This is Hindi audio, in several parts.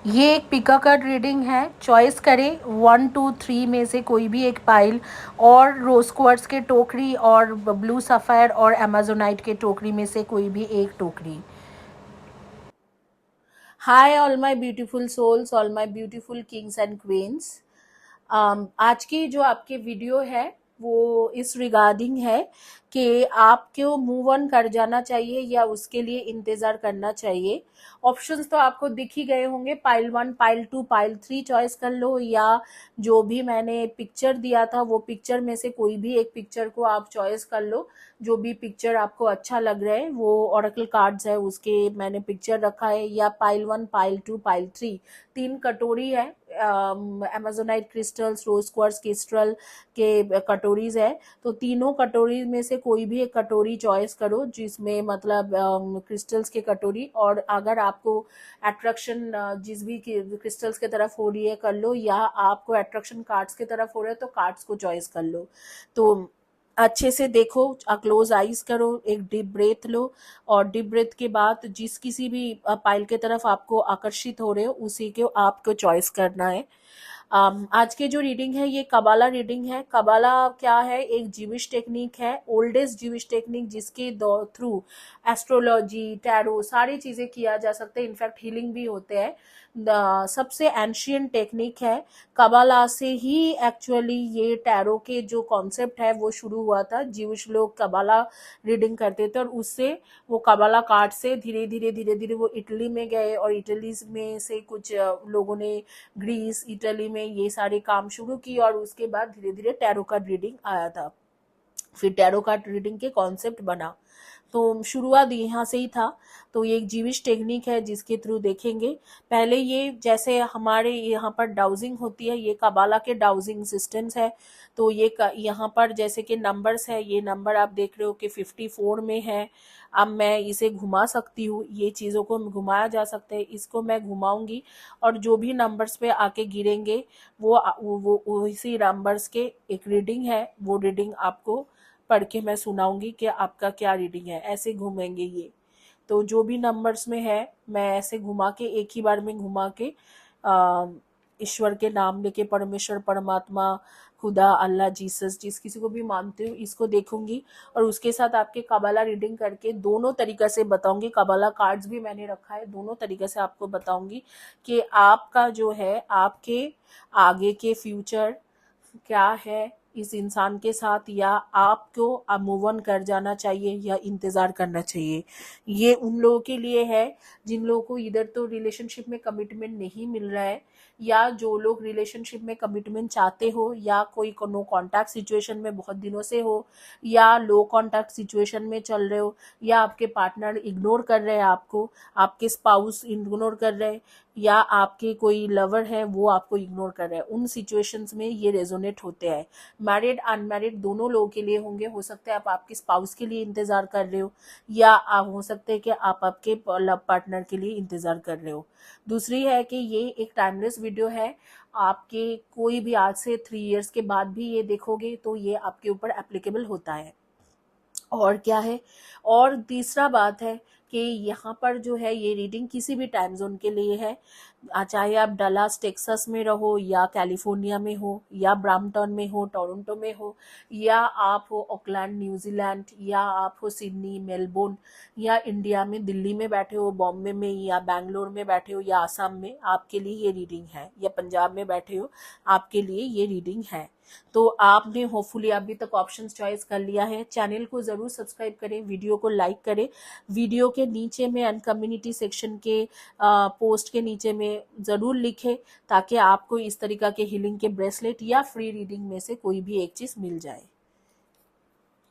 ये एक पिका कार्ड रीडिंग है। चॉइस करें 1 2 3 में से कोई भी एक पाइल, और रोज क्वार्ट्ज के टोकरी और ब्लू सफ़ायर और अमेजोनाइट के टोकरी में से कोई भी एक टोकरी। Hi all my beautiful souls, all my beautiful kings and queens. आज की जो आपके वीडियो है वो इस रिगार्डिंग है कि आपको मूव ऑन कर जाना चाहिए या उसके लिए इंतज़ार करना चाहिए। ऑप्शंस तो आपको दिख ही गए होंगे, पाइल 1, पाइल 2, पाइल 3 चॉइस कर लो, या जो भी मैंने पिक्चर दिया था वो पिक्चर में से कोई भी एक पिक्चर को आप चॉइस कर लो। जो भी पिक्चर आपको अच्छा लग रहा है, वो ओरेकल कार्ड्स है उसके मैंने पिक्चर रखा है, या पाइल 1, पाइल 2, पाइल 3। 3 कटोरी है, अमेजोनाइट क्रिस्टल्स, रोज क्वार्ट्ज क्रिस्टल के कटोरीज है। तो तीनों कटोरी में से कोई भी एक कटोरी चॉइस करो जिसमें मतलब क्रिस्टल्स के कटोरी, और अगर आपको अट्रैक्शन जिस भी क्रिस्टल्स की तरफ हो रही है कर लो, या आपको अट्रैक्शन कार्ड्स की तरफ हो रहा है तो कार्ड्स को चॉइस कर लो। तो अच्छे से देखो, क्लोज आइज करो, एक डीप ब्रेथ लो, और डीप ब्रेथ के बाद जिस किसी भी पाइल के तरफ आपको आकर्षित हो रहे हो उसी को आपको चॉइस करना है। आज की जो रीडिंग है ये कबाला रीडिंग है। कबाला क्या है? एक जीविश टेक्निक है, ओल्डेस्ट जीविश टेक्निक, जिसके थ्रू एस्ट्रोलॉजी, टैरो सारी चीज़ें किया जा सकता है, इनफैक्ट हीलिंग भी होते हैं। सबसे एंशियंट टेक्निक है। कबाला से ही एक्चुअली ये टैरो के जो कॉन्सेप्ट है वो शुरू हुआ था। जीविश लोग कबाला रीडिंग करते थे, और उससे वो कबाला कार्ड से धीरे धीरे धीरे धीरे वो इटली में गए, और इटली में से कुछ लोगों ने ग्रीस, इटली में ये सारे काम शुरू किए, और उसके बाद धीरे धीरे टैरो कार्ड रीडिंग आया था। फिर टैरो कार्ड रीडिंग के कॉन्सेप्ट बना, तो शुरुआत यहाँ से ही था। तो ये एक जीविश टेक्निक है जिसके थ्रू देखेंगे। पहले ये जैसे हमारे यहाँ पर डाउजिंग होती है, ये कबाला के डाउजिंग सिस्टम्स है। तो ये यहाँ पर जैसे कि नंबर्स है, ये नंबर आप देख रहे हो कि 54 में है। अब मैं इसे घुमा सकती हूँ, ये चीज़ों को घुमाया जा सकता है, इसको मैं घुमाऊंगी, और जो भी नंबर्स पे आके गिरेंगे वो इसी नंबर्स के एक रीडिंग है, वो रीडिंग आपको पढ़ के मैं सुनाऊंगी कि आपका क्या रीडिंग है। ऐसे घूमेंगे ये, तो जो भी नंबर्स में है मैं ऐसे घुमा के, एक ही बार में घुमा के ईश्वर के नाम लेके, परमेश्वर, परमात्मा, खुदा, अल्लाह, जीसस, जिस किसी को भी मानते हो, इसको देखूंगी, और उसके साथ आपके कबाला रीडिंग करके दोनों तरीका से बताऊंगी। कबाला कार्ड्स भी मैंने रखा है, दोनों तरीके से आपको बताऊंगी कि आपका जो है, आपके आगे के फ्यूचर क्या है इस इंसान के साथ, या आपको मूव ऑन कर जाना चाहिए या इंतज़ार करना चाहिए। ये उन लोगों के लिए है जिन लोगों को इधर तो रिलेशनशिप में कमिटमेंट नहीं मिल रहा है, या जो लोग रिलेशनशिप में कमिटमेंट चाहते हो, या कोई नो कॉन्टैक्ट सिचुएशन में बहुत दिनों से हो, या लो कॉन्टैक्ट सिचुएशन में चल रहे हो, या आपके पार्टनर इग्नोर कर रहे हैं आपको, आपके स्पाउस इग्नोर कर रहे हैं, या आपके कोई लवर है वो आपको इग्नोर कर रहा है। उन सिचुएशंस में ये रेजोनेट होते हैं। मैरिड अनमैरिड दोनों लोगों के लिए होंगे। हो सकता है आप आपके स्पाउस के लिए इंतजार कर रहे हो, या आप हो सकते हैं कि आप आपके लव पार्टनर के लिए इंतजार कर रहे हो। दूसरी है कि ये एक टाइमलेस वीडियो है। आपके कोई भी आज से 3 इयर्स के बाद भी ये देखोगे तो ये आपके ऊपर एप्लीकेबल होता है। और क्या है, और तीसरा बात है कि यहाँ पर जो है ये रीडिंग किसी भी टाइम जोन के लिए है। चाहे आप डलास टेक्सास में रहो, या कैलिफोर्निया में हो, या ब्राम्पटन में हो, टोरंटो में हो, या आप हो ऑकलैंड न्यूजीलैंड, या आप हो सिडनी, मेलबोर्न, या इंडिया में दिल्ली में बैठे हो, बॉम्बे में, या बैंगलोर में बैठे हो, या आसाम में, आपके लिए ये रीडिंग है, या पंजाब में बैठे हो, आपके लिए ये रीडिंग है। तो आपने होपफुली अभी तक ऑप्शंस चॉइस कर लिया है। चैनल को ज़रूर सब्सक्राइब करें, वीडियो को लाइक करें, वीडियो के नीचे में एंड कम्युनिटी सेक्शन के पोस्ट के नीचे में ज़रूर लिखें, ताकि आपको इस तरीका के हीलिंग के ब्रेसलेट या फ्री रीडिंग में से कोई भी एक चीज़ मिल जाए।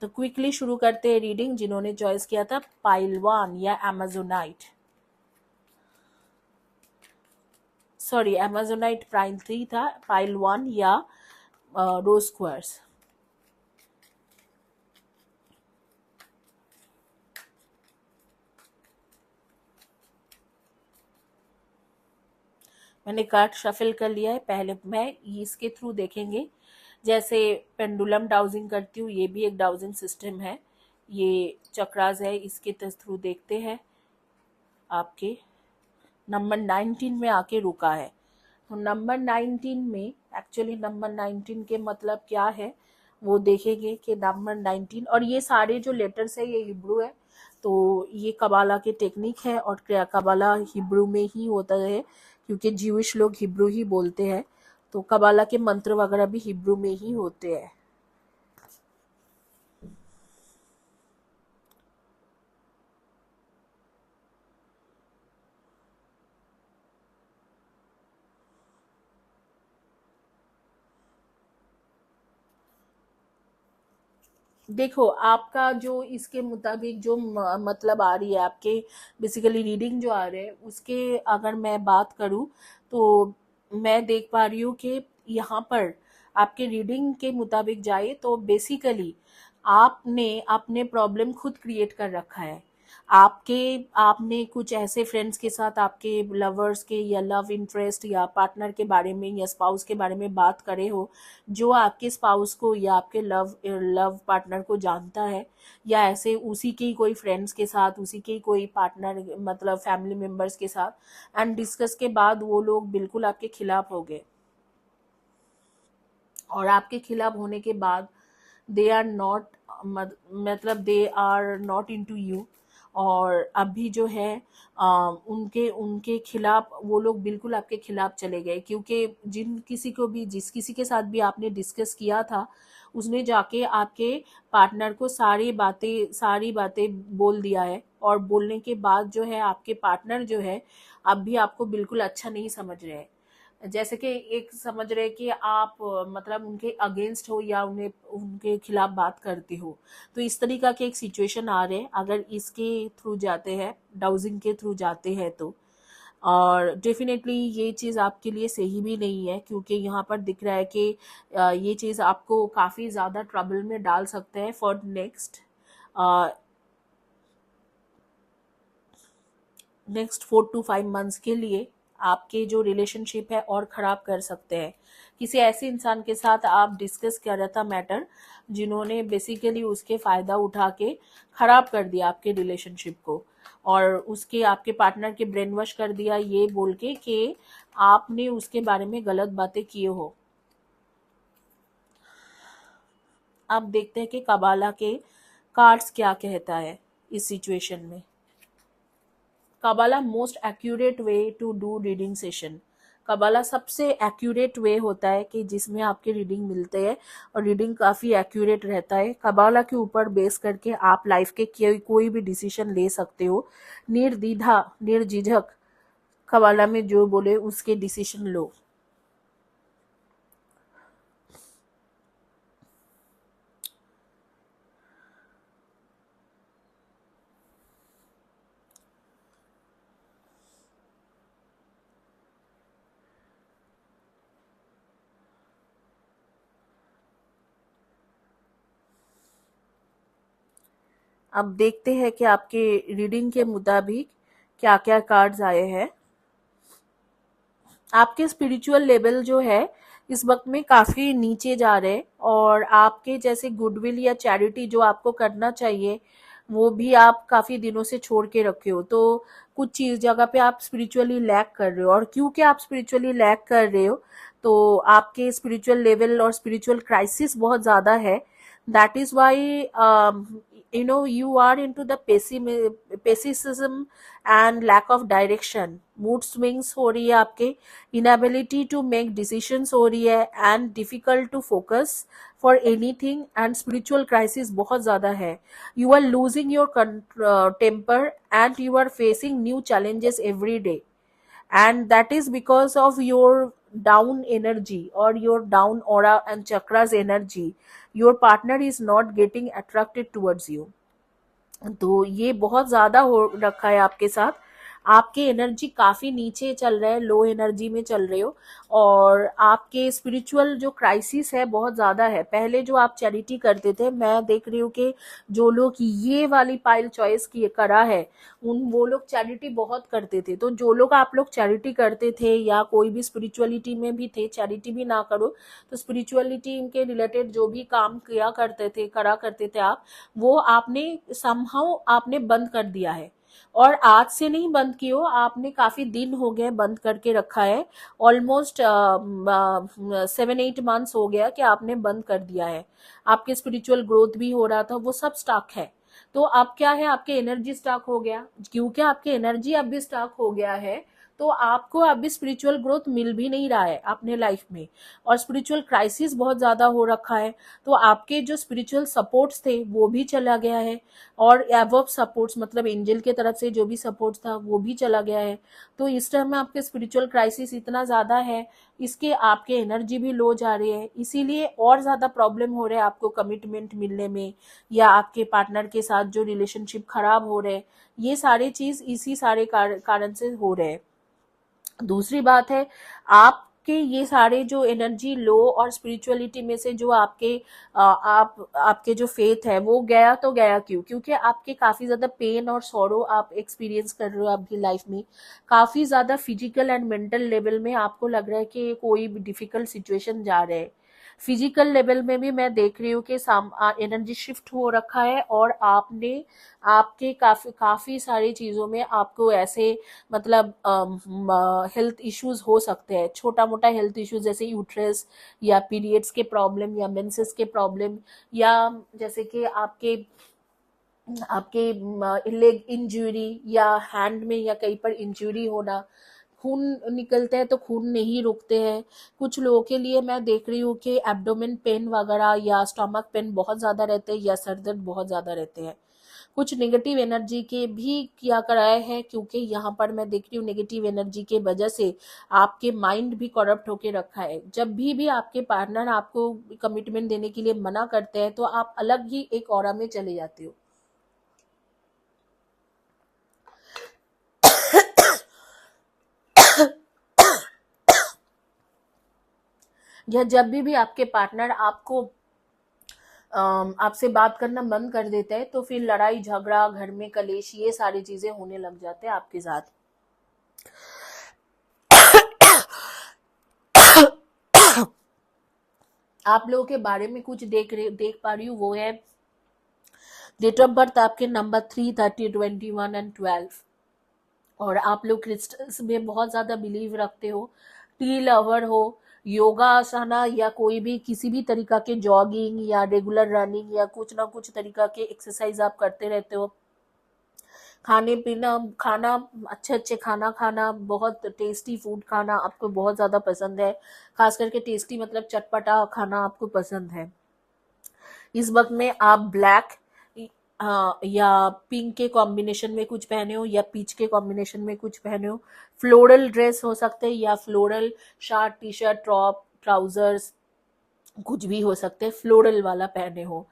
तो क्विकली शुरू करते हैं रीडिंग। जिन्होंने चॉइस किया था पाइल 1 या अमेजोनाइट, सॉरी अमेजोनाइट पाइल 3 था, पाइल 1 या रोज क्वार्ट्ज। मैंने कार्ड शफल कर लिया है। पहले मैं इसके थ्रू देखेंगे, जैसे पेंडुलम डाउजिंग करती हूँ, ये भी एक डाउजिंग सिस्टम है। ये चक्रास है, इसके थ्रू देखते हैं आपके नंबर 19 में आके रुका है। तो नंबर 19 में एक्चुअली नंबर 19 के मतलब क्या है वो देखेंगे कि नंबर 19 और ये सारे जो लेटर्स है ये हिब्रू है। तो ये कबाला के टेक्निक है और कबाला हिब्रू में ही होता है क्योंकि ज्यूइश लोग हिब्रू ही बोलते हैं। तो कबाला के मंत्र वगैरह भी हिब्रू में ही होते हैं। देखो आपका जो इसके मुताबिक जो मतलब आ रही है आपके बेसिकली रीडिंग जो आ रहे हैं उसके अगर मैं बात करूं तो मैं देख पा रही हूँ कि यहाँ पर आपके रीडिंग के मुताबिक जाए तो बेसिकली आपने अपने प्रॉब्लम खुद क्रिएट कर रखा है। आपके आपने कुछ ऐसे फ्रेंड्स के साथ आपके लवर्स के या लव इंटरेस्ट या पार्टनर के बारे में या स्पाउस के बारे में बात करे हो जो आपके स्पाउस को या आपके लव लव पार्टनर को जानता है, या ऐसे उसी के ही कोई फ्रेंड्स के साथ उसी के ही कोई पार्टनर मतलब फैमिली मेंबर्स के साथ एंड डिस्कस के बाद वो लोग बिल्कुल आपके खिलाफ हो गए। और आपके खिलाफ होने के बाद दे आर नॉट मतलब they are not into you. और अभी जो है उनके उनके खिलाफ वो लोग बिल्कुल आपके खिलाफ चले गए क्योंकि जिन किसी को भी जिस किसी के साथ भी आपने डिस्कस किया था उसने जाके आपके पार्टनर को सारी बातें बोल दिया है। और बोलने के बाद जो है आपके पार्टनर जो है अब भी आपको बिल्कुल अच्छा नहीं समझ रहे हैं। जैसे कि एक समझ रहे कि आप मतलब उनके अगेंस्ट हो या उन्हें उनके खिलाफ बात करते हो। तो इस तरीका के एक सिचुएशन आ रहे हैं अगर इसके थ्रू जाते हैं, डाउजिंग के थ्रू जाते हैं तो। और डेफिनेटली ये चीज़ आपके लिए सही भी नहीं है क्योंकि यहाँ पर दिख रहा है कि ये चीज़ आपको काफ़ी ज़्यादा ट्रबल में डाल सकते हैं फॉर नेक्स्ट 4 to 5 मंथ्स के लिए। आपके जो रिलेशनशिप है और ख़राब कर सकते हैं। किसी ऐसे इंसान के साथ आप डिस्कस कर रहा था मैटर जिन्होंने बेसिकली उसके फ़ायदा उठा के ख़राब कर दिया आपके रिलेशनशिप को और उसके आपके पार्टनर के ब्रेन वॉश कर दिया ये बोल के कि आपने उसके बारे में गलत बातें किए हो। अब देखते हैं कि कबाला के कार्ड्स क्या कहता है इस सिचुएशन में। Kabbalah most accurate way to do reading session. Kabbalah सबसे एक्यूरेट वे होता है कि जिसमें आपके रीडिंग मिलते हैं और रीडिंग काफ़ी एक्यूरेट रहता है। कबाला के ऊपर बेस करके आप लाइफ के कोई भी डिसीजन ले सकते हो। निर्द्विधा निर्झिझक कबाला में जो बोले उसके डिसीजन लो। अब देखते हैं कि आपके रीडिंग के मुताबिक क्या क्या कार्ड्स आए हैं। आपके स्पिरिचुअल लेवल जो है इस वक्त में काफ़ी नीचे जा रहे हैं और आपके जैसे गुडविल या चैरिटी जो आपको करना चाहिए वो भी आप काफ़ी दिनों से छोड़ के रखे हो। तो कुछ चीज़ जगह पे आप स्पिरिचुअली लैक कर रहे हो और क्योंकि आप स्पिरिचुअली लैक कर रहे हो तो आपके स्पिरिचुअल लेवल और स्पिरिचुअल क्राइसिस बहुत ज़्यादा है। That is why you are into the pessimism and lack of direction। Mood swings हो रही है आपके, इनएबिलिटी टू मेक डिसीजंस हो रही है and difficult to focus for anything and spiritual crisis बहुत ज़्यादा है। You are losing your temper and you are facing new challenges every day and that is because of your down energy or your down aura and chakras energy। your partner is not getting attracted towards you। तो ये बहुत ज़्यादा हो रखा है आपके साथ। आपकी एनर्जी काफ़ी नीचे चल रहा है, लो एनर्जी में चल रहे हो और आपके स्पिरिचुअल जो क्राइसिस है बहुत ज़्यादा है। पहले जो आप चैरिटी करते थे, मैं देख रही हूँ कि जो लोग ये वाली पाइल चॉइस की करा है वो लोग चैरिटी बहुत करते थे। तो जो लोग आप लोग चैरिटी करते थे या कोई भी स्पिरिचुअलिटी में भी थे, चैरिटी भी ना करो तो स्पिरिचुअलिटी के रिलेटेड जो भी काम किया करते थे करा करते थे आप, वो आपने समहाउ आपने बंद कर दिया है। और आज से नहीं बंद की हो, आपने काफी दिन हो गए बंद करके रखा है, ऑलमोस्ट 7-8 मंथ्स हो गया कि आपने बंद कर दिया है, आपके स्पिरिचुअल ग्रोथ भी हो रहा था, वो सब स्टॉक है। तो अब क्या है, आपके एनर्जी स्टॉक हो गया, क्योंकि आपके एनर्जी अब भी स्टॉक हो गया है, तो आपको अभी स्पिरिचुअल ग्रोथ मिल भी नहीं रहा है अपने लाइफ में, और स्पिरिचुअल क्राइसिस बहुत ज्यादा हो रखा है, तो आपके जो स्पिरिचुअल सपोर्ट्स थे वो भी चला गया है, और एबव सपोर्ट्स मतलब एंजल के तरफ से जो भी सपोर्ट था वो भी चला गया है। तो इस टाइम में आपके स्पिरिचुअल क्राइसिस इतना ज्यादा है, इसके आपके एनर्जी भी लो जा रही है, इसीलिए और ज्यादा प्रॉब्लम हो रहा है आपको कमिटमेंट मिलने में, या आपके पार्टनर के साथ जो रिलेशनशिप खराब हो रहे हैं, ये सारी चीज इसी सारे कारण से हो रहे हैं। दूसरी बात है, आपके ये सारे जो एनर्जी लो और स्पिरिचुअलिटी में से जो आपके जो फेथ है वो गया, तो गया क्यों? क्योंकि आपके काफी ज्यादा पेन और सॉरो आप एक्सपीरियंस कर रहे हो आपकी लाइफ में, काफी ज्यादा फिजिकल एंड मेंटल लेवल में आपको लग रहा है कि कोई भी डिफिकल्ट सिचुएशन जा रहे हैं। फिजिकल लेवल में भी मैं देख रही हूँ कि एनर्जी शिफ्ट हो रखा है, और आपने आपके काफी काफी सारी चीजों में आपको ऐसे मतलब हेल्थ इश्यूज हो सकते हैं, छोटा मोटा हेल्थ इश्यूज जैसे यूट्रस या पीरियड्स के प्रॉब्लम या मेंसेस के प्रॉब्लम, या जैसे कि आपके आपके लेग इंजरी या हैंड में या कहीं पर इंजरी होना, खून निकलते हैं तो खून नहीं रुकते हैं। कुछ लोगों के लिए मैं देख रही हूँ कि एब्डोमेन पेन वगैरह या स्टमक पेन बहुत ज़्यादा रहते हैं, या सर दर्द बहुत ज़्यादा रहते हैं। कुछ नेगेटिव एनर्जी के भी किया कराए हैं, क्योंकि यहाँ पर मैं देख रही हूँ नेगेटिव एनर्जी के वजह से आपके माइंड भी करप्ट होके रखा है। जब भी आपके पार्टनर आपको कमिटमेंट देने के लिए मना करते हैं तो आप अलग ही एक ऑरा में चले जाते हो। या जब भी आपके पार्टनर आपको आपसे बात करना बंद कर देता है, तो फिर लड़ाई झगड़ा, घर में कलेश, ये सारी चीजें होने लग जाते हैं आपके साथ। आप लोगों के बारे में कुछ देख पा रही हूँ, वो है डेट ऑफ बर्थ आपके नंबर 3, 30, 21 एंड 12, और आप लोग क्रिस्टल्स में बहुत ज्यादा बिलीव रखते हो, टी लवर हो, योगा आसना या कोई भी किसी भी तरीका के जॉगिंग या रेगुलर रनिंग या कुछ ना कुछ तरीका के एक्सरसाइज आप करते रहते हो, खाने पीना खाना अच्छे अच्छे खाना खाना, बहुत टेस्टी फूड खाना आपको बहुत ज़्यादा पसंद है, खास करके टेस्टी मतलब चटपटा खाना आपको पसंद है। इस वक्त में आप ब्लैक या पिंक के कॉम्बिनेशन में कुछ पहने हो, या पीच के कॉम्बिनेशन में कुछ पहने हो, फ्लोरल ड्रेस हो सकते हैं, या floral shirt, T shirt, top, trousers, कुछ भी हो सकते हैं, फ्लोरल वाला पहने हो,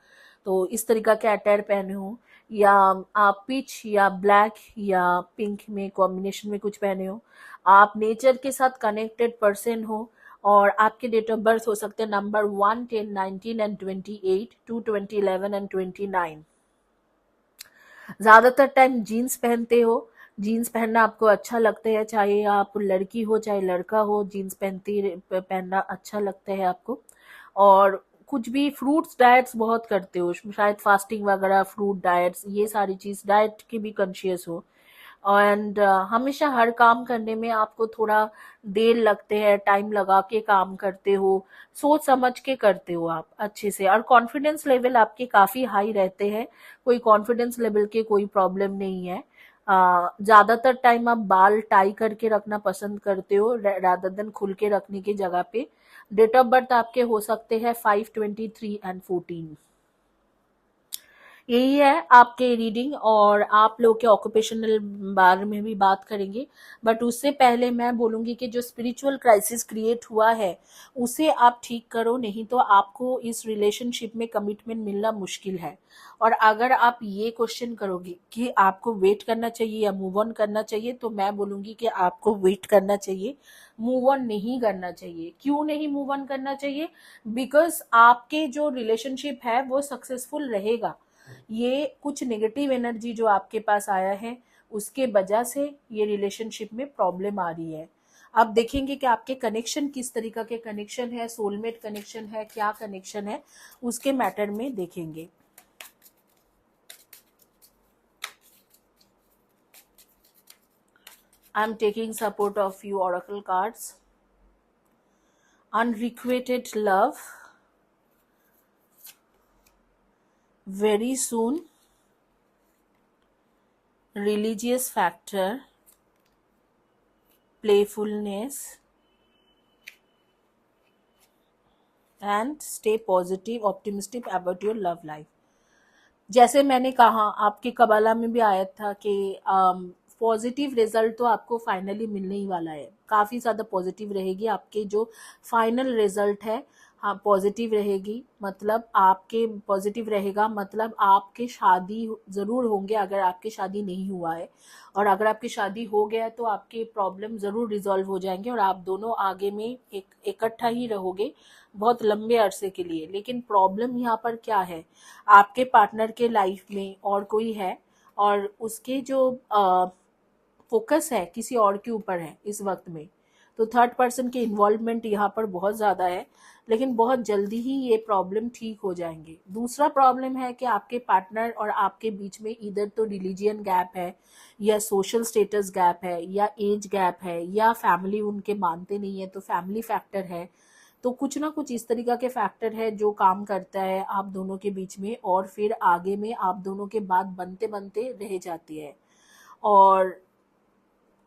तो इस तरीका के अटायर पहने हो, या आप पीच या ब्लैक या पिंक में कॉम्बिनेशन में कुछ पहने हो, आप नेचर के साथ कनेक्टेड पर्सन हो, और आपके डेट ऑफ बर्थ हो सकते हैं नंबर 1, 10, 19 एंड 28, 2, 20, 11 एंड 29। ज्यादातर टाइम जीन्स पहनते हो, जीन्स पहनना आपको अच्छा लगता है, चाहे आप लड़की हो चाहे लड़का हो, जीन्स पहनना अच्छा लगता है आपको। और कुछ भी फ्रूट्स डाइट्स बहुत करते हो, शायद फास्टिंग वगैरह, फ्रूट डाइट्स, ये सारी चीज डाइट के भी कॉन्शियस हो। एंड हमेशा हर काम करने में आपको थोड़ा देर लगते हैं, टाइम लगा के काम करते हो, सोच समझ के करते हो आप अच्छे से, और कॉन्फिडेंस लेवल आपके काफी हाई रहते हैं, कोई कॉन्फिडेंस लेवल के कोई प्रॉब्लम नहीं है। ज्यादातर टाइम आप बाल टाई करके रखना पसंद करते हो रादर देन खुल के रखने की जगह पे। डेट ऑफ बर्थ आपके हो सकते हैं 5, 23 एंड 14। यही है आपके रीडिंग, और आप लोग के ऑक्यूपेशनल बारे में भी बात करेंगे, बट उससे पहले मैं बोलूंगी कि जो स्पिरिचुअल क्राइसिस क्रिएट हुआ है उसे आप ठीक करो, नहीं तो आपको इस रिलेशनशिप में कमिटमेंट मिलना मुश्किल है। और अगर आप ये क्वेश्चन करोगे कि आपको वेट करना चाहिए या मूव ऑन करना चाहिए, तो मैं बोलूंगी कि आपको वेट करना चाहिए, मूव ऑन नहीं करना चाहिए। क्यों नहीं मूव ऑन करना चाहिए? बिकॉज आपके जो रिलेशनशिप है वो सक्सेसफुल रहेगा। ये कुछ नेगेटिव एनर्जी जो आपके पास आया है उसके वजह से ये रिलेशनशिप में प्रॉब्लम आ रही है। आप देखेंगे कि आपके कनेक्शन किस तरीका के कनेक्शन है, सोलमेट कनेक्शन है, क्या कनेक्शन है, उसके मैटर में देखेंगे। I'm taking support of few oracle cards. Unrequited love. Very soon. Religious factor. Playfulness. And stay positive, optimistic about your love life. जैसे मैंने कहा, आपके कबाला में भी आया था कि पॉजिटिव रिजल्ट तो आपको फाइनली मिलने ही वाला है, काफ़ी ज़्यादा पॉजिटिव रहेगी आपके जो फाइनल रिजल्ट है। हाँ, पॉजिटिव रहेगी मतलब आपके पॉजिटिव रहेगा मतलब आपके शादी ज़रूर होंगे अगर आपकी शादी नहीं हुआ है, और अगर आपकी शादी हो गया है तो आपके प्रॉब्लम ज़रूर रिजॉल्व हो जाएंगे और आप दोनों आगे में इकट्ठा ही रहोगे बहुत लंबे अरसे के लिए। लेकिन प्रॉब्लम यहाँ पर क्या है, आपके पार्टनर के लाइफ में और कोई है और उसके जो फोकस है किसी और के ऊपर है इस वक्त में, तो थर्ड पर्सन के इन्वॉल्वमेंट यहाँ पर बहुत ज़्यादा है। लेकिन बहुत जल्दी ही ये प्रॉब्लम ठीक हो जाएंगे। दूसरा प्रॉब्लम है कि आपके पार्टनर और आपके बीच में इधर तो रिलीजियन गैप है, या सोशल स्टेटस गैप है, या एज गैप है, या फैमिली उनके मानते नहीं है तो फैमिली फैक्टर है। तो कुछ ना कुछ इस तरीका के फैक्टर है जो काम करता है आप दोनों के बीच में, और फिर आगे में आप दोनों के बात बनते बनते रह जाती है और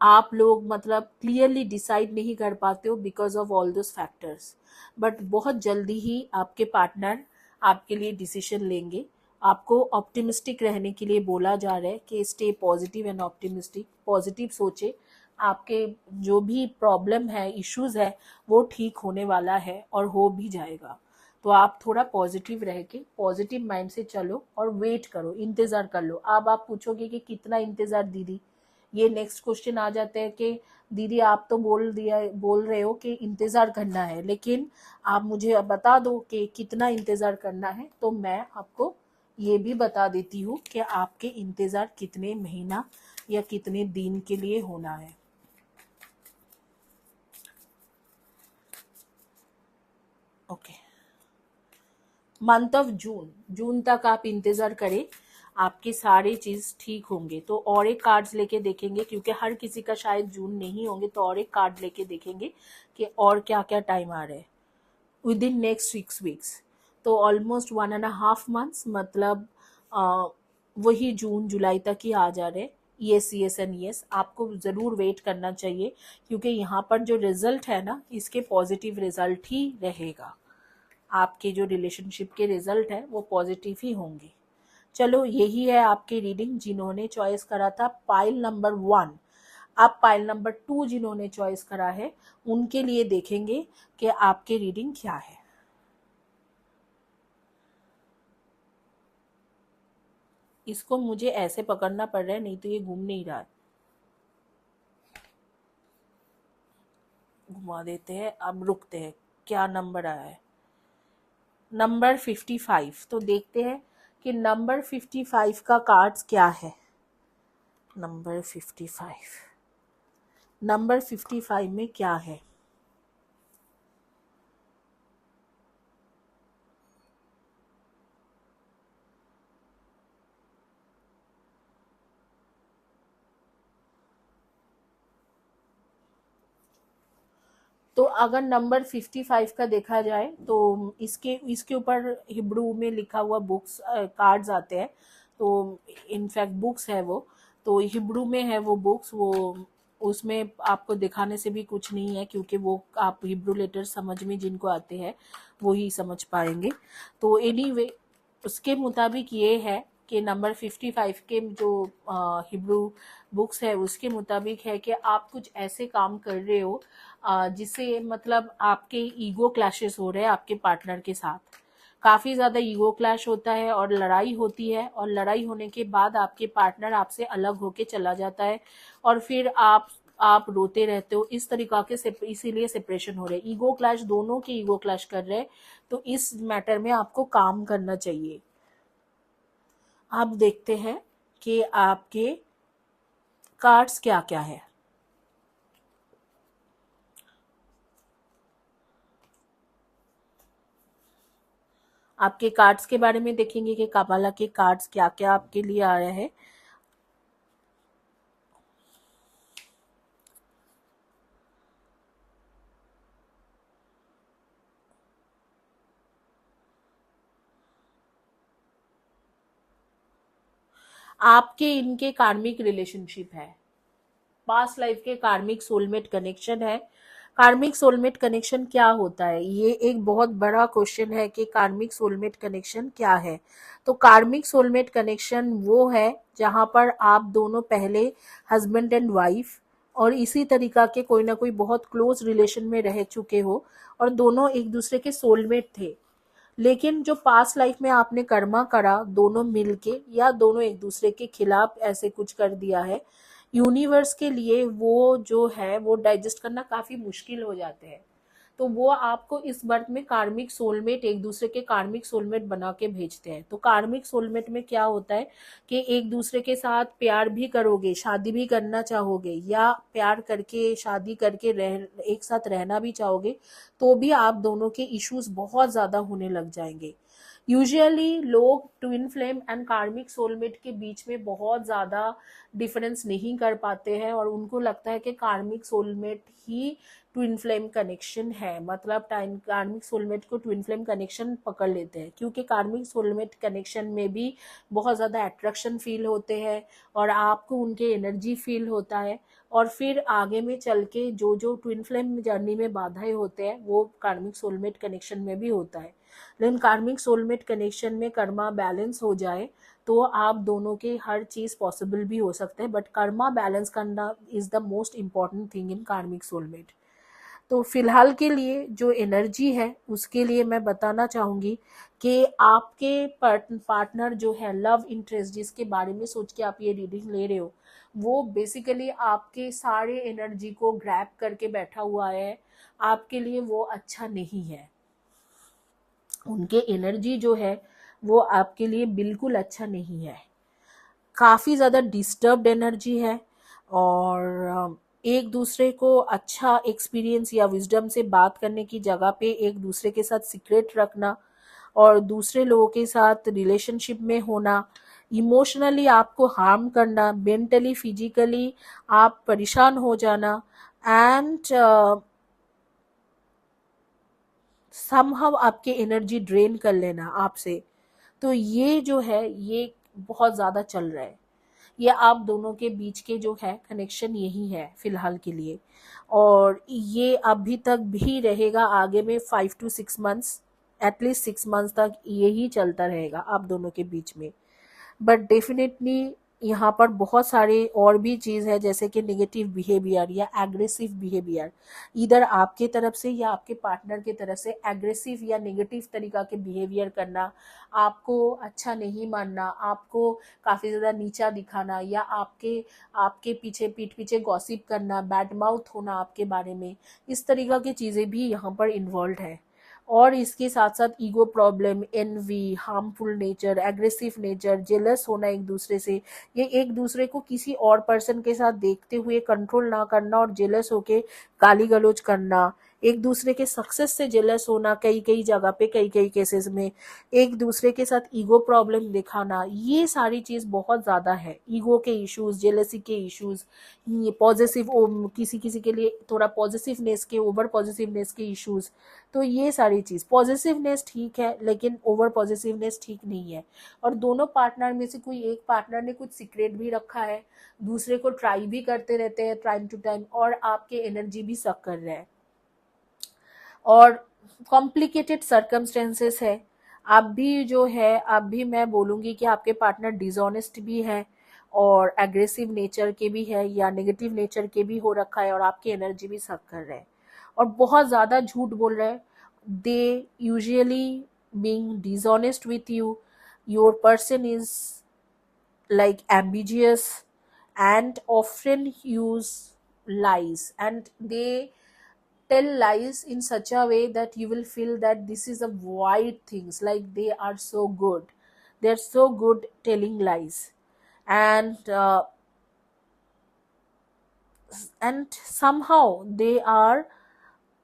आप लोग मतलब क्लियरली डिसाइड नहीं कर पाते हो because of all those factors. But बहुत जल्दी ही आपके पार्टनर आपके लिए डिसीजन लेंगे। आपको ऑप्टिमिस्टिक रहने के लिए बोला जा रहा है कि stay positive and optimistic, positive सोचे। आपके जो भी प्रॉब्लम है, इश्यूज है, वो ठीक होने वाला है और हो भी जाएगा। तो आप थोड़ा पॉजिटिव रह के पॉजिटिव माइंड से चलो और वेट करो, इंतज़ार कर लो। अब आप पूछोगे कि कितना इंतज़ार दीदी, ये नेक्स्ट क्वेश्चन आ जाते हैं कि दीदी आप तो बोल रहे हो कि इंतज़ार करना है, लेकिन आप मुझे बता दो कि कितना इंतज़ार करना है, तो मैं आपको ये भी बता देती हूँ कि आपके इंतज़ार कितने महीना या कितने दिन के लिए होना है। ओके, मंथ ऑफ जून तक आप इंतज़ार करें, आपके सारे चीज़ ठीक होंगे। तो और एक कार्ड्स लेके देखेंगे क्योंकि हर किसी का शायद जून नहीं होंगे, तो और एक कार्ड लेके देखेंगे कि और क्या क्या टाइम आ रहा है विद इन नेक्स्ट 6 वीक्स। तो ऑलमोस्ट 1.5 मंथ्स मतलब वही जून जुलाई तक ही आ जा रहे। यस एंड यस, आपको ज़रूर वेट करना चाहिए क्योंकि यहाँ पर जो रिजल्ट है ना, इसके पॉजिटिव रिजल्ट ही रहेगा। आपके जो रिलेशनशिप के रिजल्ट है वो पॉजिटिव ही होंगे। चलो, यही है आपकी रीडिंग। जिन्होंने चॉइस करा था पाइल नंबर 1, अब पाइल नंबर 2 जिन्होंने चॉइस करा है उनके लिए देखेंगे कि आपकी रीडिंग क्या है। इसको मुझे ऐसे पकड़ना पड़ रहा है, नहीं तो ये घूम नहीं रहा है। घुमा देते हैं, अब रुकते हैं। क्या नंबर आया है? नंबर 55। तो देखते हैं कि नंबर 55 का कार्ड्स क्या है। नंबर 55, नंबर 55 में क्या है? तो अगर नंबर 55 का देखा जाए तो इसके ऊपर हिब्रू में लिखा हुआ बुक्स कार्ड्स आते हैं। तो इनफैक्ट बुक्स है वो, तो हिब्रू में है वो बुक्स। वो उसमें आपको दिखाने से भी कुछ नहीं है क्योंकि वो आप हिब्रू लेटर समझ में जिनको आते हैं वो ही समझ पाएंगे। तो एनीवे, उसके मुताबिक ये है कि नंबर 55 के जो हिब्रू बुक्स है उसके मुताबिक है कि आप कुछ ऐसे काम कर रहे हो जिससे मतलब आपके ईगो क्लैशेस हो रहे हैं आपके पार्टनर के साथ। काफ़ी ज़्यादा ईगो क्लैश होता है और लड़ाई होती है, और लड़ाई होने के बाद आपके पार्टनर आपसे अलग होके चला जाता है और फिर आप रोते रहते हो। इस तरीका के इसीलिए सेपरेशन हो रहे हैं। ईगो क्लैश, दोनों के ईगो क्लैश कर रहे हैं, तो इस मैटर में आपको काम करना चाहिए। अब देखते हैं कि आपके कार्ड्स क्या क्या है। आपके कार्ड्स के बारे में देखेंगे कि काबाला के कार्ड्स क्या क्या आपके लिए आ रहे हैं। आपके इनके कार्मिक रिलेशनशिप है, पास्ट लाइफ के कार्मिक सोलमेट कनेक्शन है। कार्मिक सोलमेट कनेक्शन क्या होता है, ये एक बहुत बड़ा क्वेश्चन है कि कार्मिक सोलमेट कनेक्शन क्या है। तो कार्मिक सोलमेट कनेक्शन वो है जहां पर आप दोनों पहले हस्बैंड एंड वाइफ और इसी तरीका के कोई ना कोई बहुत क्लोज रिलेशन में रह चुके हो और दोनों एक दूसरे के सोलमेट थे, लेकिन जो पास्ट लाइफ में आपने कर्मा करा दोनों मिलके या दोनों एक दूसरे के खिलाफ ऐसे कुछ कर दिया है, यूनिवर्स के लिए वो जो है वो डाइजेस्ट करना काफी मुश्किल हो जाते हैं। तो वो आपको इस बर्थ में कार्मिक सोलमेट, एक दूसरे के कार्मिक सोलमेट बना के भेजते हैं। तो कार्मिक सोलमेट में क्या होता है कि एक दूसरे के साथ प्यार भी करोगे, शादी भी करना चाहोगे या प्यार करके शादी करके एक साथ रहना भी चाहोगे, तो भी आप दोनों के इश्यूज बहुत ज्यादा होने लग जाएंगे। यूजुअली लोग ट्विन फ्लेम एंड कार्मिक सोलमेट के बीच में बहुत ज़्यादा डिफरेंस नहीं कर पाते हैं और उनको लगता है कि कार्मिक सोलमेट ही ट्विन फ्लेम कनेक्शन है, मतलब टाइम कार्मिक सोलमेट को ट्विन फ्लेम कनेक्शन पकड़ लेते हैं, क्योंकि कार्मिक सोलमेट कनेक्शन में भी बहुत ज़्यादा अट्रैक्शन फील होते हैं और आपको उनके एनर्जी फील होता है। और फिर आगे में चल के जो जो ट्विन फ्लेम जर्नी में बाधाएं होते हैं वो कार्मिक सोलमेट कनेक्शन में भी होता है। लेकिन कार्मिक सोलमेट कनेक्शन में कर्मा बैलेंस हो जाए तो आप दोनों के हर चीज पॉसिबल भी हो सकते हैं, बट कर्मा बैलेंस करना is the most important thing in कार्मिक सोलमेट। तो फिलहाल के लिए जो एनर्जी है उसके लिए मैं बताना चाहूंगी कि आपके पार्टनर जो है, लव इंटरेस्ट जिसके बारे में सोच के आप ये रीडिंग ले रहे हो, वो बेसिकली आपके सारे एनर्जी को ग्रैब करके बैठा हुआ है, आपके लिए वो अच्छा नहीं है। उनके एनर्जी जो है वो आपके लिए बिल्कुल अच्छा नहीं है, काफ़ी ज़्यादा डिस्टर्ब्ड एनर्जी है। और एक दूसरे को अच्छा एक्सपीरियंस या विजडम से बात करने की जगह पे एक दूसरे के साथ सीक्रेट रखना और दूसरे लोगों के साथ रिलेशनशिप में होना, इमोशनली आपको हार्म करना, मेंटली फिजिकली आप परेशान हो जाना एंड समहाउ आपके एनर्जी ड्रेन कर लेना आपसे। तो ये जो है ये बहुत ज़्यादा चल रहा है, ये आप दोनों के बीच के जो है कनेक्शन यही है फिलहाल के लिए। और ये अभी तक भी रहेगा, आगे में 5 to 6 months, एटलीस्ट 6 months तक यही चलता रहेगा आप दोनों के बीच में। बट डेफिनेटली यहाँ पर बहुत सारे और भी चीज़ है, जैसे कि नेगेटिव बिहेवियर या एग्रेसिव बिहेवियर, इधर आपके तरफ से या आपके पार्टनर की तरफ से एग्रेसिव या नेगेटिव तरीका के बिहेवियर करना, आपको अच्छा नहीं मानना, आपको काफ़ी ज़्यादा नीचा दिखाना या आपके आपके पीछे पीठ पीछे गॉसिप करना, बैड माउथ होना आपके बारे में, इस तरीका की चीज़ें भी यहाँ पर इन्वॉल्व है। और इसके साथ साथ ego problem, envy, harmful nature, aggressive nature, jealous होना एक दूसरे से, ये एक दूसरे को किसी और पर्सन के साथ देखते हुए कंट्रोल ना करना और जेलस होके गाली गलौज करना, एक दूसरे के सक्सेस से जेलस होना, कई कई जगह पे कई कई केसेस में एक दूसरे के साथ ईगो प्रॉब्लम दिखाना, ये सारी चीज़ बहुत ज़्यादा है। ईगो के इश्यूज, जेलसी के इश्यूज, ये पॉजिटिव, किसी किसी के लिए थोड़ा पॉजिटिवनेस के, ओवर पॉजिटिवनेस के इश्यूज। तो ये सारी चीज़, पॉजिटिवनेस ठीक है लेकिन ओवर पॉजिटिवनेस ठीक नहीं है। और दोनों पार्टनर में से कोई एक पार्टनर ने कुछ सीक्रेट भी रखा है, दूसरे को ट्राई भी करते रहते हैं टाइम टू टाइम और आपके एनर्जी भी सक कर रहे हैं। और कॉम्प्लिकेटेड सर्कमस्टेंसेस है। अब भी जो है, अब भी मैं बोलूँगी कि आपके पार्टनर डिसऑनेस्ट भी है और एग्रेसिव नेचर के भी है या नेगेटिव नेचर के भी हो रखा है और आपकी एनर्जी भी सक कर रहे हैं और बहुत ज़्यादा झूठ बोल रहे हैं। They usually being dishonest with you, your person is like ambiguous and often use lies, and they tell lies in such a way that you will feel that this is a white things, like they are so good, they're so good telling lies. And somehow they are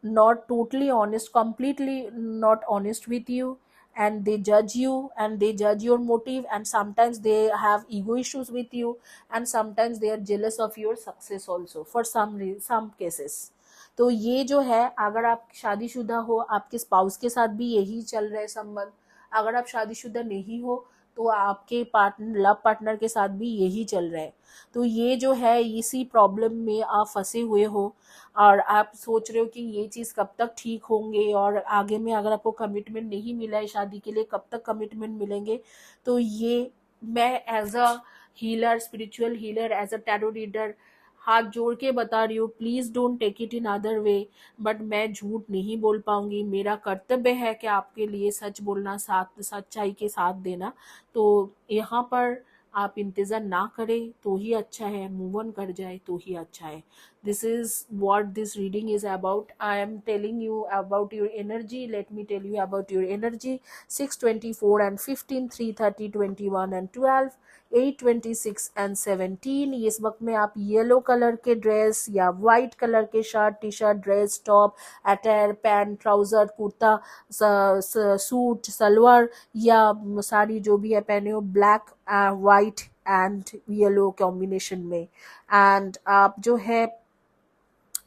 not totally honest, completely not honest with you, and they judge you and they judge your motive, and sometimes they have ego issues with you, and sometimes they are jealous of your success also for some cases. तो ये जो है, अगर आप शादीशुदा हो, आपके स्पाउस के साथ भी यही चल रहा है संबंध, अगर आप शादीशुदा नहीं हो तो आपके पार्टनर, लव पार्टनर के साथ भी यही चल रहा है। तो ये जो है, इसी प्रॉब्लम में आप फंसे हुए हो और आप सोच रहे हो कि ये चीज़ कब तक ठीक होंगे, और आगे में अगर आपको कमिटमेंट नहीं मिला है शादी के लिए, कब तक कमिटमेंट मिलेंगे। तो ये मैं as a healer, spiritual healer, as a tarot reader हाथ जोड़ के बता रही हूँ, please don't take it in other way. But मैं झूठ नहीं बोल पाऊंगी, मेरा कर्तव्य है कि आपके लिए सच बोलना, साथ सच्चाई के साथ देना। तो यहाँ पर आप इंतज़ार ना करें तो ही अच्छा है, मूव ऑन कर जाए तो ही अच्छा है। This is what this reading is about. I am telling you about your energy. Let me tell you about your energy. 6:24 and 15, 3:30, 21 and 12, 8:26 and 17। इस वक्त में आप येलो कलर के ड्रेस या वाइट कलर के shirt, T shirt, dress, top, attire, pant, trouser, kurta, suit, salwar या साड़ी जो भी है पहने हो, black, white and yellow combination में। एंड आप जो है,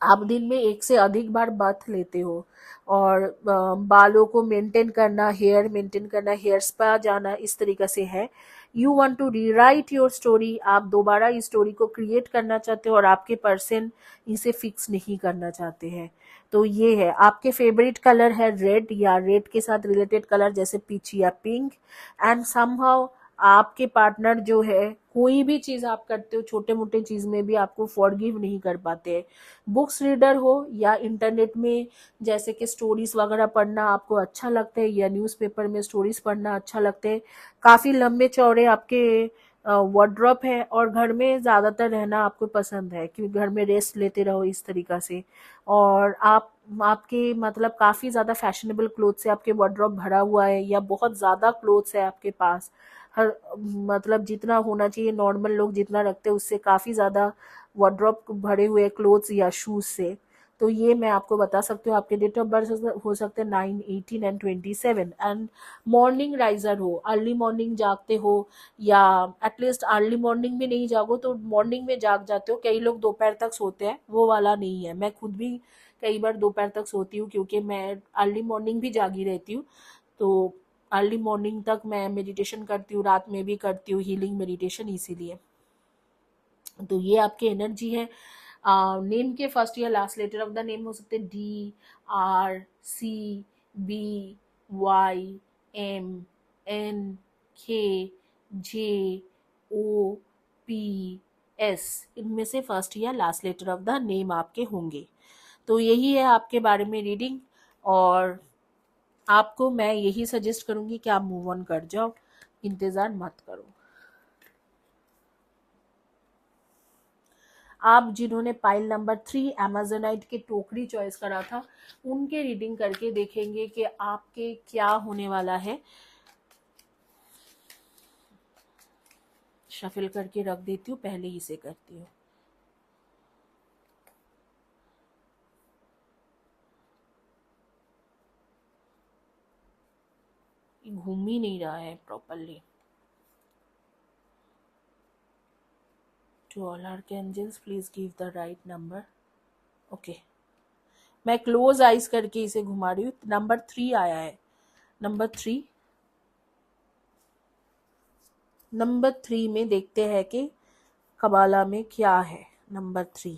आप दिन में एक से अधिक बार बाथ लेते हो, और बालों को मेंटेन करना, हेयर मेंटेन करना, हेयर स्पा जाना, इस तरीके से है। You want to rewrite your story. आप दोबारा इस स्टोरी को क्रिएट करना चाहते हो और आपके पर्सन इसे फिक्स नहीं करना चाहते हैं। तो ये है, आपके फेवरेट कलर है रेड या रेड के साथ रिलेटेड कलर जैसे पीच या पिंक। एंड समहाउ आपके पार्टनर जो है, कोई भी चीज़ आप करते हो, छोटे मोटे चीज़ में भी आपको फॉरगिव नहीं कर पाते हैं। बुक्स रीडर हो या इंटरनेट में जैसे कि स्टोरीज वगैरह पढ़ना आपको अच्छा लगता है, या न्यूज़पेपर में स्टोरीज पढ़ना अच्छा लगता है, काफ़ी लंबे चौड़े आपके वार्डरोब है, और घर में ज़्यादातर रहना आपको पसंद है क्योंकि घर में रेस्ट लेते रहो इस तरीक़ा से। और आपके मतलब काफ़ी ज़्यादा फैशनेबल क्लोथ से आपके वार्डरोब भरा हुआ है, या बहुत ज़्यादा क्लोथ्स है आपके पास। हर मतलब जितना होना चाहिए नॉर्मल लोग जितना रखते हैं उससे काफ़ी ज़्यादा वार्डरोब भरे हुए क्लोथ्स या शूज से। तो ये मैं आपको बता सकती हूँ। आपके डेट ऑफ बर्थ हो सकते हैं 9, 18 एंड 27। एंड मॉर्निंग राइजर हो, अर्ली मॉर्निंग जागते हो, या एटलीस्ट अर्ली मॉर्निंग में नहीं जागो तो मॉर्निंग में जाग जाते हो। कई लोग दोपहर तक सोते हैं, वो वाला नहीं है। मैं खुद भी कई बार दोपहर तक सोती हूँ क्योंकि मैं अर्ली मॉर्निंग भी जागी रहती हूँ। तो अर्ली मॉर्निंग तक मैं मेडिटेशन करती हूँ, रात में भी करती हूँ हीलिंग मेडिटेशन, इसीलिए। तो ये आपकी एनर्जी है। नेम के फर्स्ट या last letter of the name हो सकते हैं DRCBYMNKJOPS। इनमें से फर्स्ट या last letter of the name आपके होंगे। तो यही है आपके बारे में रीडिंग, और आपको मैं यही सजेस्ट करूंगी कि आप मूव ऑन कर जाओ, इंतज़ार मत करो। आप जिन्होंने पाइल नंबर 3 अमेजोनाइट के टोकरी चॉइस करा था, उनके रीडिंग करके देखेंगे कि आपके क्या होने वाला है। शफल करके रख देती हूँ, पहले ही से करती हूँ। घूम ही नहीं रहा है properly. To all archangels please give the right number. Okay, मैं क्लोज आइज करके इसे घुमा रही हूँ। नंबर 3 आया है। नंबर 3, नंबर 3 में देखते हैं कि कबाला में क्या है। नंबर 3,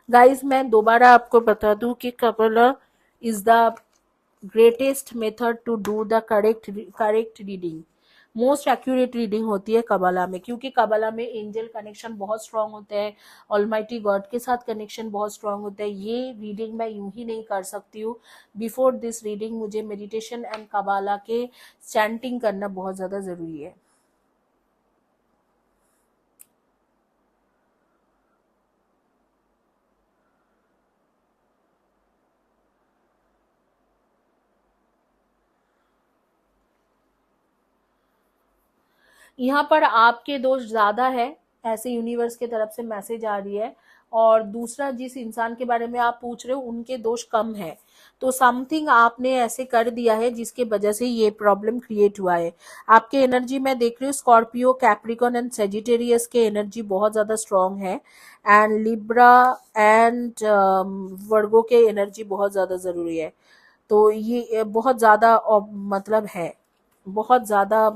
गाइज मैं दोबारा आपको बता दूं कि Kabbalah is the greatest method to do the correct reading. Most accurate reading होती है कबाला में, क्योंकि कबाला में एंजल कनेक्शन बहुत स्ट्रांग होते हैं, ऑलमाइटी गॉड के साथ कनेक्शन बहुत स्ट्रांग होता है। ये रीडिंग मैं यूं ही नहीं कर सकती हूँ। बिफोर दिस रीडिंग मुझे मेडिटेशन एंड कबाला के चैंटिंग करना बहुत ज़्यादा ज़रूरी है। यहाँ पर आपके दोस्त ज़्यादा है, ऐसे यूनिवर्स की तरफ से मैसेज आ रही है, और दूसरा जिस इंसान के बारे में आप पूछ रहे हो उनके दोष कम है। तो समथिंग आपने ऐसे कर दिया है जिसके वजह से ये प्रॉब्लम क्रिएट हुआ है। आपके एनर्जी मैं देख रही हूँ स्कॉर्पियो, कैप्रिकॉन एंड सेजिटेरियस के एनर्जी बहुत ज़्यादा स्ट्रांग है, एंड लिब्रा एंड वर्गो के एनर्जी बहुत ज़्यादा ज़रूरी है। तो ये बहुत ज़्यादा मतलब है, बहुत ज़्यादा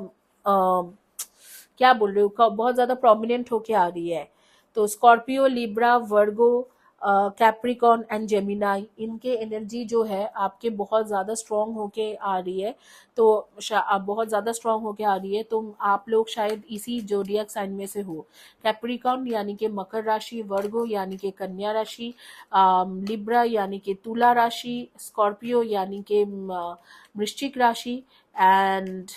क्या बोल रही हूँ, बहुत ज़्यादा प्रोमिनेंट होके आ रही है। तो Scorpio, Libra, Virgo, Capricorn and Gemini, इनके एनर्जी जो है आपके बहुत ज़्यादा स्ट्रांग होके आ रही है। तो बहुत ज़्यादा स्ट्रांग होके आ रही है, तो आप लोग शायद इसी जोडियक साइन में से हो। कैप्रिकॉन यानी कि मकर राशि, वर्गो यानी कि कन्या राशि, लिब्रा यानी कि तुला राशि, स्कॉर्पियो यानी कि वृश्चिक राशि, एंड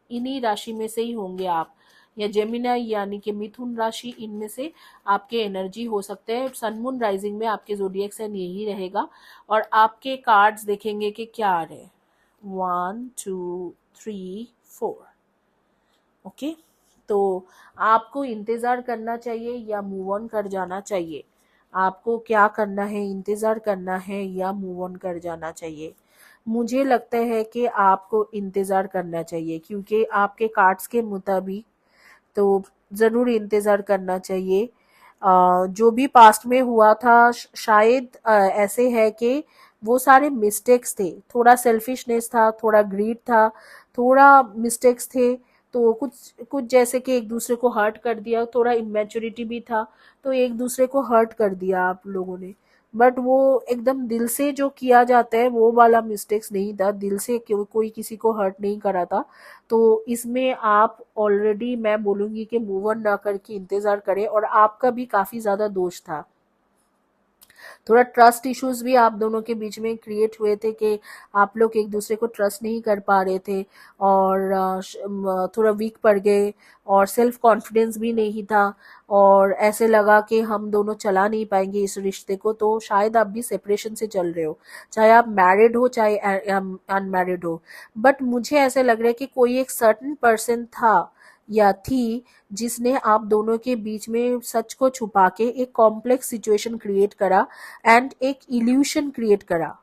इन्हीं राशि में से ही होंगे आप, या जेमिनाई यानी कि मिथुन राशि, इनमें से आपके एनर्जी हो सकते हैं। सन मून राइजिंग में आपके जोडियक साइन यही रहेगा। और आपके कार्ड्स देखेंगे कि क्या आ रहे हैं, 1 2 3 4। ओके, तो आपको इंतज़ार करना चाहिए या मूव ऑन कर जाना चाहिए? आपको क्या करना है, इंतज़ार करना है या मूव ऑन कर जाना चाहिए? मुझे लगता है कि आपको इंतज़ार करना चाहिए, क्योंकि आपके कार्ड्स के मुताबिक तो ज़रूर इंतज़ार करना चाहिए। जो भी पास्ट में हुआ था शायद ऐसे है कि वो सारे मिस्टेक्स थे, थोड़ा सेल्फिशनेस था, थोड़ा ग्रीड था, थोड़ा मिस्टेक्स थे। तो कुछ कुछ जैसे कि एक दूसरे को हर्ट कर दिया, थोड़ा इमेच्योरिटी भी था, तो एक दूसरे को हर्ट कर दिया आप लोगों ने। बट वो एकदम दिल से जो किया जाता है वो वाला मिस्टेक्स नहीं था, दिल से कोई किसी को हर्ट नहीं करा था। तो इसमें आप ऑलरेडी, मैं बोलूँगी कि मूव ऑन ना करके इंतज़ार करें। और आपका भी काफ़ी ज़्यादा दोष था, थोड़ा ट्रस्ट इश्यूज भी आप दोनों के बीच में क्रिएट हुए थे कि आप लोग एक दूसरे को ट्रस्ट नहीं कर पा रहे थे, और थोड़ा वीक पड़ गए, और सेल्फ कॉन्फिडेंस भी नहीं था, और ऐसे लगा कि हम दोनों चला नहीं पाएंगे इस रिश्ते को। तो शायद आप भी सेपरेशन से चल रहे हो, चाहे आप मैरिड हो चाहे अनमैरिड हो। बट मुझे ऐसे लग रहा है कि कोई एक सर्टन पर्सन था या थी जिसने आप दोनों के बीच में सच को छुपा के एक कॉम्प्लेक्स सिचुएशन क्रिएट करा एंड एक इल्यूशन क्रिएट करा।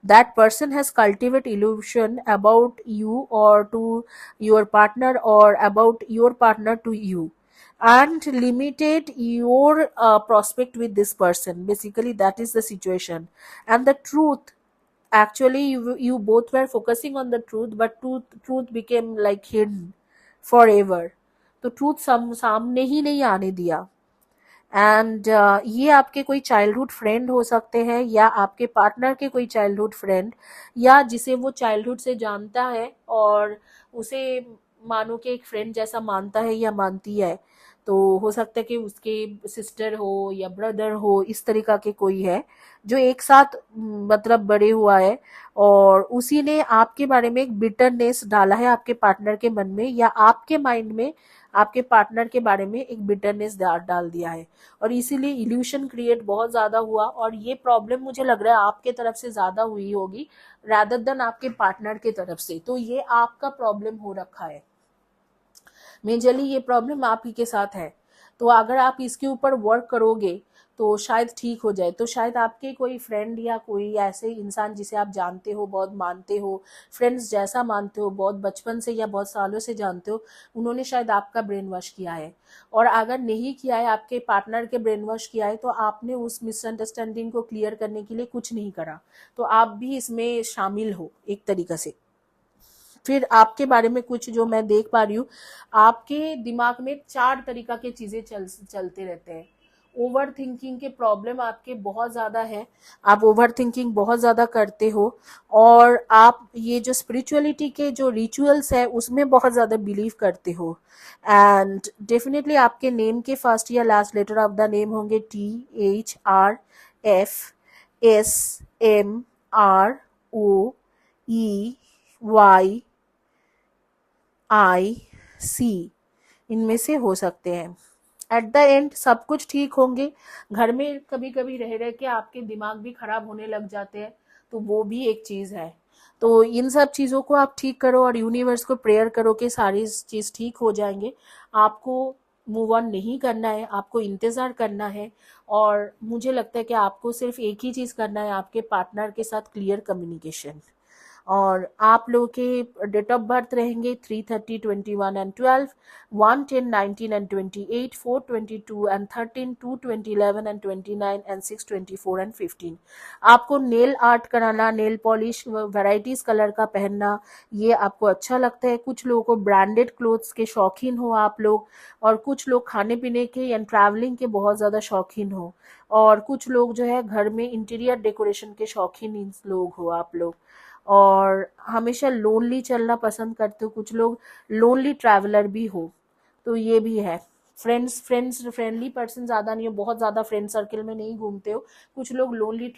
That person has cultivated illusion about you or to your partner or about your partner to you, and limited your prospect with this person. Basically that is the situation, and the truth, actually you both were focusing on the truth, but truth became like hidden forever। तो ट्रूथ सामने ही नहीं आने दिया। एंड ये आपके कोई चाइल्डहुड फ्रेंड हो सकते हैं, या आपके पार्टनर के कोई चाइल्डहुड फ्रेंड, या जिसे वो चाइल्डहुड से जानता है और उसे मानो कि एक फ्रेंड जैसा मानता है या मानती है। तो हो सकता है कि उसके सिस्टर हो या ब्रदर हो, इस तरीका के कोई है जो एक साथ मतलब बड़े हुआ है, और उसी ने आपके बारे में एक बिटरनेस डाला है आपके पार्टनर के मन में, या आपके माइंड में आपके पार्टनर के बारे में एक बिटरनेस डाल दिया है, और इसीलिए इल्यूशन क्रिएट बहुत ज़्यादा हुआ। और ये प्रॉब्लम मुझे लग रहा है आपके तरफ से ज़्यादा हुई होगी रादर देन आपके पार्टनर के तरफ से। तो ये आपका प्रॉब्लम हो रखा है, मेजरली ये प्रॉब्लम आप ही के साथ है। तो अगर आप इसके ऊपर वर्क करोगे तो शायद ठीक हो जाए। तो शायद आपके कोई फ्रेंड या कोई ऐसे इंसान जिसे आप जानते हो, बहुत मानते हो, फ्रेंड्स जैसा मानते हो, बहुत बचपन से या बहुत सालों से जानते हो, उन्होंने शायद आपका ब्रेन वॉश किया है। और अगर नहीं किया है, आपके पार्टनर के ब्रेन वॉश किया है, तो आपने उस मिसअंडरस्टैंडिंग को क्लियर करने के लिए कुछ नहीं करा। तो आप भी इसमें शामिल हो एक तरीका से। फिर आपके बारे में कुछ जो मैं देख पा रही हूँ, आपके दिमाग में 4 तरीका के चीजें चलते रहते हैं। ओवर थिंकिंग के प्रॉब्लम आपके बहुत ज़्यादा है, आप ओवर थिंकिंग बहुत ज़्यादा करते हो, और आप ये जो स्पिरिचुअलिटी के जो रिचुअल्स है उसमें बहुत ज़्यादा बिलीव करते हो। एंड डेफिनेटली आपके नेम के फर्स्ट या last letter of the name होंगे THRFSMROEYIC, इनमें से हो सकते हैं। एट द एंड सब कुछ ठीक होंगे। घर में कभी कभी रह रह के आपके दिमाग भी खराब होने लग जाते हैं, तो वो भी एक चीज़ है। तो इन सब चीज़ों को आप ठीक करो और यूनिवर्स को प्रेयर करो कि सारी चीज़ ठीक हो जाएंगे। आपको मूव ऑन नहीं करना है, आपको इंतज़ार करना है। और मुझे लगता है कि आपको सिर्फ एक ही चीज़ करना है, आपके पार्टनर के साथ क्लियर कम्युनिकेशन। और आप लोगों के डेट ऑफ बर्थ रहेंगे 3:30, 21 and 12, 1, 10, 19 and 28, 4, 22 and 13, 2, 20, 11 and 29 and 6, 24 and 15। आपको नेल आर्ट कराना, नेल पॉलिश वैराइटीज कलर का पहनना, ये आपको अच्छा लगता है। कुछ लोगों को ब्रांडेड क्लोथ्स के शौकीन हो आप लोग, और कुछ लोग खाने पीने के या ट्रैवलिंग के बहुत ज़्यादा शौकीन हो, और कुछ लोग जो है घर में इंटीरियर डेकोरेशन के शौकीन लोग हो आप लोग, और हमेशा लोनली चलना पसंद करते हो, कुछ लोग लोनली ट्रैवलर भी हो, तो ये भी है। फ्रेंड्स फ्रेंडली पर्सन ज़्यादा नहीं हो, बहुत ज़्यादा फ्रेंड सर्कल में नहीं घूमते हो, कुछ लोग लोनली